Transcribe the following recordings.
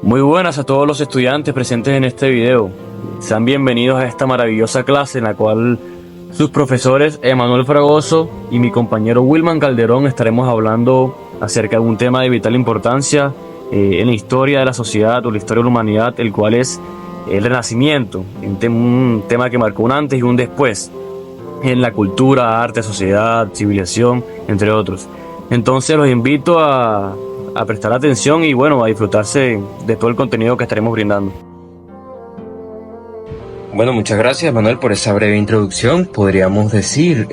Muy buenas a todos los estudiantes presentes en este video. Sean bienvenidos a esta maravillosa clase en la cual sus profesores Emanuel Fragoso y mi compañero Wilman Calderón estaremos hablando acerca de un tema de vital importancia en la historia de la sociedad o la historia de la humanidad, el cual es el Renacimiento, un tema que marcó un antes y un después en la cultura, arte, sociedad, civilización, entre otros. Entonces los invito a prestar atención y bueno, a disfrutarse de todo el contenido que estaremos brindando. Bueno, muchas gracias Manuel por esa breve introducción. Podríamos decir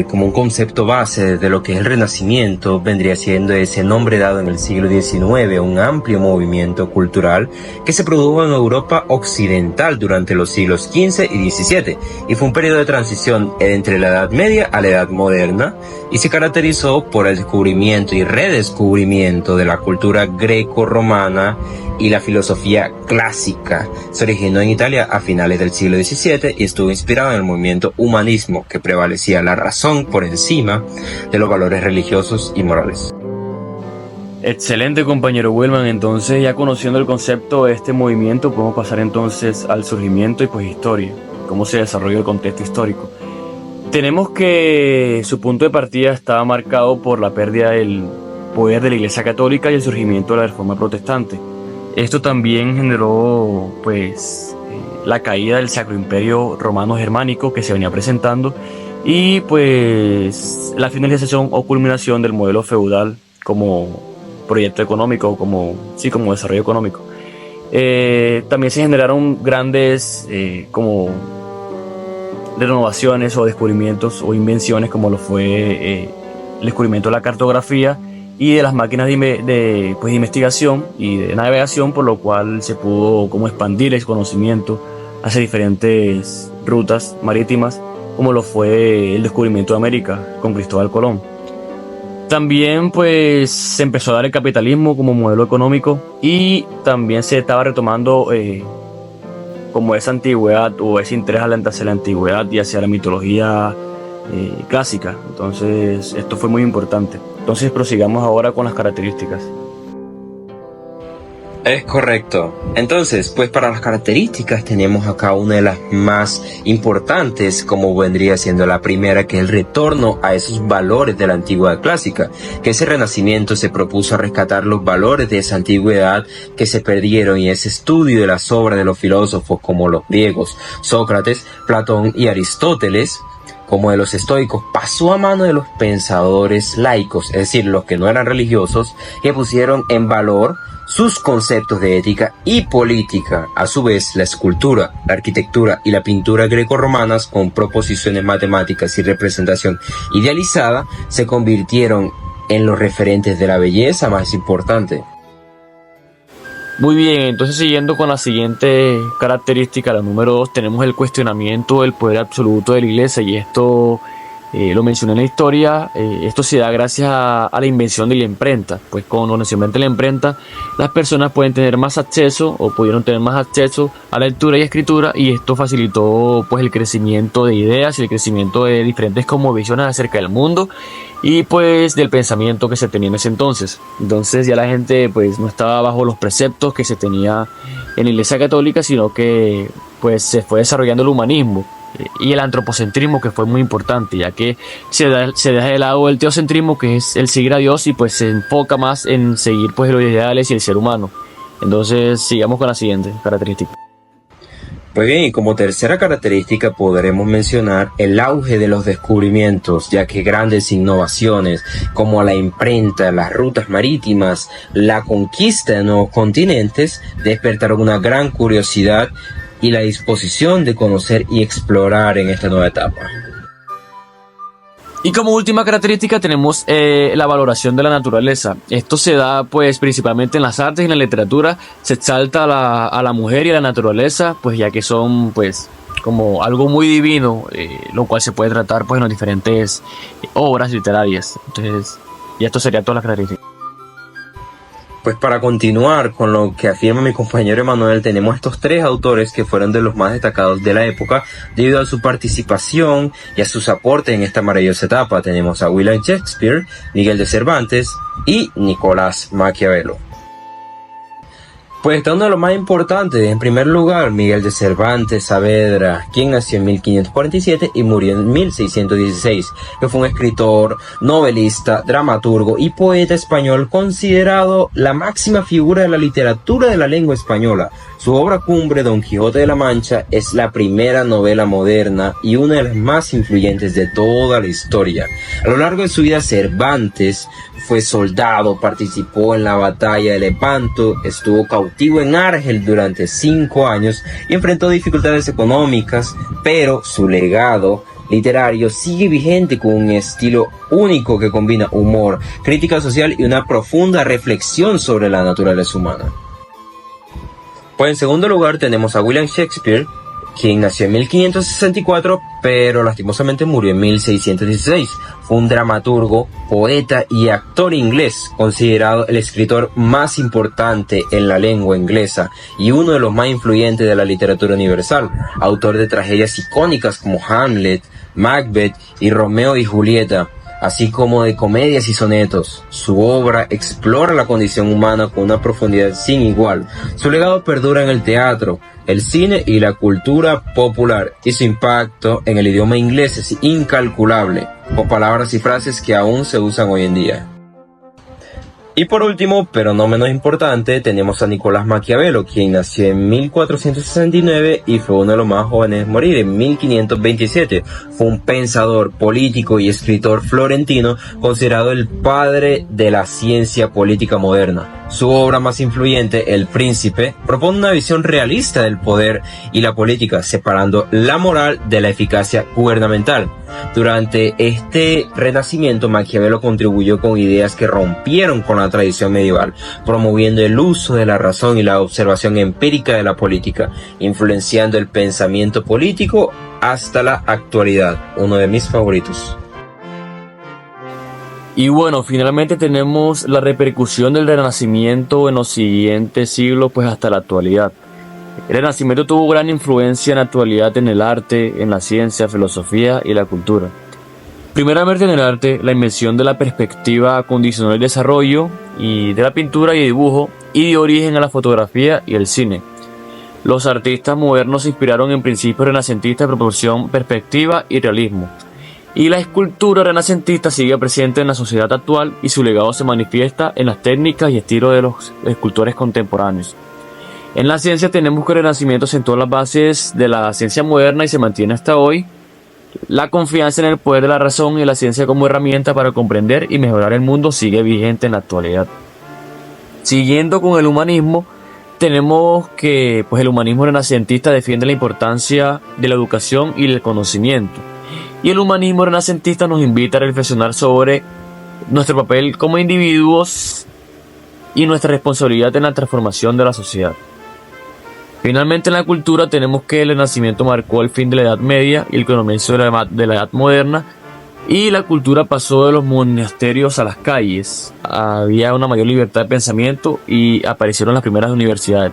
como un concepto base de lo que es el Renacimiento vendría siendo ese nombre dado en el siglo XIX a un amplio movimiento cultural que se produjo en Europa occidental durante los siglos XV y XVII y fue un periodo de transición entre la Edad Media a la Edad Moderna y se caracterizó por el descubrimiento y redescubrimiento de la cultura greco-romana y la filosofía clásica. Se originó en Italia a finales del siglo XVII y estuvo inspirado en el movimiento humanismo, que prevalecía la razón por encima de los valores religiosos y morales. Excelente, compañero Wilman. Entonces, ya conociendo el concepto de este movimiento, podemos pasar entonces al surgimiento y pues historia, cómo se desarrolló el contexto histórico. Tenemos que su punto de partida estaba marcado por la pérdida del poder de la Iglesia Católica y el surgimiento de la Reforma Protestante. Esto también generó pues la caída del Sacro Imperio Romano Germánico que se venía presentando y pues la finalización o culminación del modelo feudal como proyecto económico, como desarrollo económico. También se generaron grandes como renovaciones o descubrimientos o invenciones como lo fue el descubrimiento de la cartografía y de las máquinas de investigación y de navegación, por lo cual se pudo como expandir el conocimiento hacia diferentes rutas marítimas, como lo fue el descubrimiento de América con Cristóbal Colón. También pues se empezó a dar el capitalismo como modelo económico y también se estaba retomando como esa antigüedad o ese interés hacia la antigüedad y hacia la mitología clásica. Entonces esto fue muy importante. Entonces prosigamos ahora con las características. Es correcto. Entonces, pues para las características tenemos acá una de las más importantes, como vendría siendo la primera, que es el retorno a esos valores de la antigüedad clásica, que ese Renacimiento se propuso a rescatar los valores de esa antigüedad que se perdieron y ese estudio de las obras de los filósofos como los griegos, Sócrates, Platón y Aristóteles, como de los estoicos, pasó a mano de los pensadores laicos, es decir, los que no eran religiosos, que pusieron en valor sus conceptos de ética y política. A su vez, la escultura, la arquitectura y la pintura grecorromanas, con proposiciones matemáticas y representación idealizada, se convirtieron en los referentes de la belleza más importante. Muy bien, entonces siguiendo con la siguiente característica, la número 2, tenemos el cuestionamiento del poder absoluto de la Iglesia, y esto lo mencioné en la historia. Esto se da gracias a la invención de la imprenta. Pues con la invención de la imprenta, las personas pueden tener más acceso o pudieron tener más acceso a la lectura y escritura, y esto facilitó pues el crecimiento de ideas y el crecimiento de diferentes como visiones acerca del mundo y pues del pensamiento que se tenía en ese entonces. Entonces ya la gente pues no estaba bajo los preceptos que se tenía en la Iglesia Católica, sino que pues se fue desarrollando el humanismo y el antropocentrismo, que fue muy importante, ya que se deja de lado el teocentrismo, que es el seguir a Dios, y pues se enfoca más en seguir pues los ideales y el ser humano. Entonces sigamos con la siguiente característica. Pues bien, y como tercera característica podremos mencionar el auge de los descubrimientos, ya que grandes innovaciones como la imprenta, las rutas marítimas, la conquista de nuevos continentes despertaron una gran curiosidad y la disposición de conocer y explorar en esta nueva etapa. Y como última característica tenemos la valoración de la naturaleza. Esto se da pues principalmente en las artes y en la literatura. Se exalta a la mujer y a la naturaleza, pues ya que son pues como algo muy divino, lo cual se puede tratar pues en las diferentes obras literarias. Entonces, y esto sería todas las características. Pues para continuar con lo que afirma mi compañero Emanuel, tenemos estos tres autores que fueron de los más destacados de la época debido a su participación y a sus aportes en esta maravillosa etapa. Tenemos a William Shakespeare, Miguel de Cervantes y Nicolás Maquiavelo. Pues está uno de los más importantes. En primer lugar, Miguel de Cervantes Saavedra, quien nació en 1547 y murió en 1616, que fue un escritor, novelista, dramaturgo y poeta español considerado la máxima figura de la literatura de la lengua española. Su obra cumbre, Don Quijote de la Mancha, es la primera novela moderna y una de las más influyentes de toda la historia. A lo largo de su vida, Cervantes fue soldado, participó en la batalla de Lepanto, estuvo cautivo en Argel durante 5 años y enfrentó dificultades económicas, pero su legado literario sigue vigente con un estilo único que combina humor, crítica social y una profunda reflexión sobre la naturaleza humana. Pues en segundo lugar tenemos a William Shakespeare, quien nació en 1564, pero lastimosamente murió en 1616. Fue un dramaturgo, poeta y actor inglés, considerado el escritor más importante en la lengua inglesa y uno de los más influyentes de la literatura universal, autor de tragedias icónicas como Hamlet, Macbeth y Romeo y Julieta, así como de comedias y sonetos. Su obra explora la condición humana con una profundidad sin igual. Su legado perdura en el teatro, el cine y la cultura popular, y su impacto en el idioma inglés es incalculable, con palabras y frases que aún se usan hoy en día. Y por último, pero no menos importante, tenemos a Nicolás Maquiavelo, quien nació en 1469 y fue uno de los más jóvenes en morir en 1527. Fue un pensador, político y escritor florentino, considerado el padre de la ciencia política moderna. Su obra más influyente, El Príncipe, propone una visión realista del poder y la política, separando la moral de la eficacia gubernamental. Durante este renacimiento, Maquiavelo contribuyó con ideas que rompieron con la tradición medieval, promoviendo el uso de la razón y la observación empírica de la política, influenciando el pensamiento político hasta la actualidad, uno de mis favoritos. Y bueno, finalmente tenemos la repercusión del Renacimiento en los siguientes siglos, pues hasta la actualidad. El Renacimiento tuvo gran influencia en la actualidad en el arte, en la ciencia, filosofía y la cultura. Primeramente en el arte, la invención de la perspectiva condicionó el desarrollo y de la pintura y dibujo y dio origen a la fotografía y el cine. Los artistas modernos se inspiraron en principios renacentistas de proporción, perspectiva y realismo. Y la escultura renacentista sigue presente en la sociedad actual y su legado se manifiesta en las técnicas y estilos de los escultores contemporáneos. En la ciencia tenemos que el Renacimiento sentó las bases de la ciencia moderna y se mantiene hasta hoy. La confianza en el poder de la razón y la ciencia como herramienta para comprender y mejorar el mundo sigue vigente en la actualidad. Siguiendo con el humanismo, tenemos que el humanismo renacentista defiende la importancia de la educación y el conocimiento. Y el humanismo renacentista nos invita a reflexionar sobre nuestro papel como individuos y nuestra responsabilidad en la transformación de la sociedad. Finalmente en la cultura tenemos que el Renacimiento marcó el fin de la Edad Media y el comienzo de la Edad Moderna, y la cultura pasó de los monasterios a las calles. Había una mayor libertad de pensamiento y aparecieron las primeras universidades.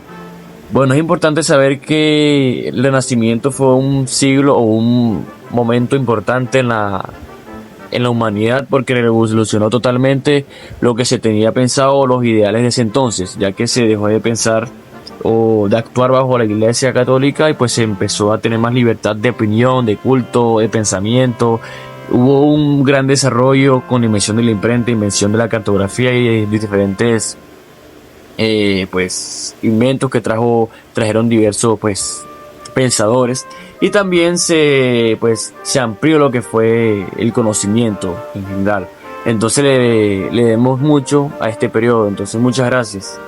Bueno, es importante saber que el Renacimiento fue un siglo o un momento importante en la humanidad, porque revolucionó totalmente lo que se tenía pensado, los ideales de ese entonces, ya que se dejó de pensar o de actuar bajo la Iglesia Católica y pues se empezó a tener más libertad de opinión, de culto, de pensamiento. Hubo un gran desarrollo con la invención de la imprenta, invención de la cartografía y de diferentes inventos que trajeron diversos pensadores, y también se amplió lo que fue el conocimiento en general. Entonces le debemos mucho a este periodo. Entonces muchas gracias.